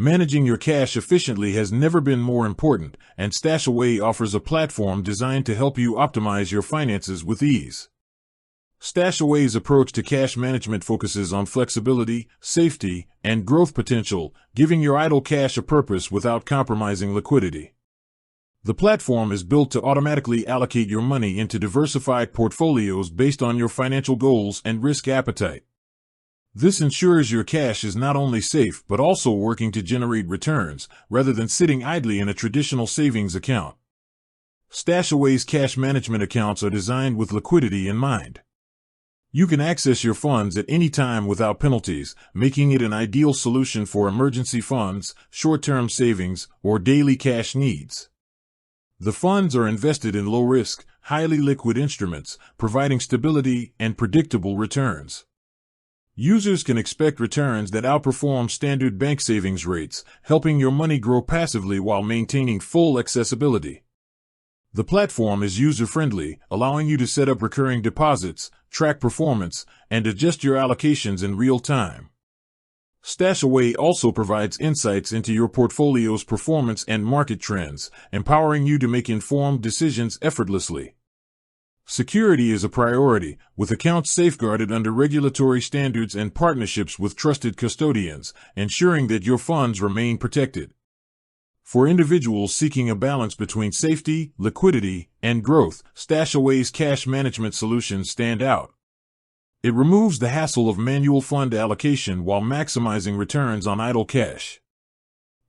Managing your cash efficiently has never been more important, and StashAway offers a platform designed to help you optimize your finances with ease. StashAway's approach to cash management focuses on flexibility, safety, and growth potential, giving your idle cash a purpose without compromising liquidity. The platform is built to automatically allocate your money into diversified portfolios based on your financial goals and risk appetite. This ensures your cash is not only safe but also working to generate returns, rather than sitting idly in a traditional savings account. StashAway's cash management accounts are designed with liquidity in mind. You can access your funds at any time without penalties, making it an ideal solution for emergency funds, short-term savings, or daily cash needs. The funds are invested in low-risk, highly liquid instruments, providing stability and predictable returns. Users can expect returns that outperform standard bank savings rates, helping your money grow passively while maintaining full accessibility. The platform is user-friendly, allowing you to set up recurring deposits, track performance, and adjust your allocations in real time. StashAway also provides insights into your portfolio's performance and market trends, empowering you to make informed decisions effortlessly. Security is a priority, with accounts safeguarded under regulatory standards and partnerships with trusted custodians, ensuring that your funds remain protected. For individuals seeking a balance between safety, liquidity, and growth, StashAway's cash management solutions stand out. It removes the hassle of manual fund allocation while maximizing returns on idle cash.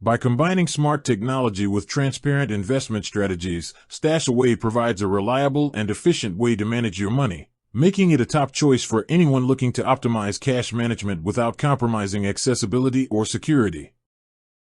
By combining smart technology with transparent investment strategies, StashAway provides a reliable and efficient way to manage your money, making it a top choice for anyone looking to optimize cash management without compromising accessibility or security.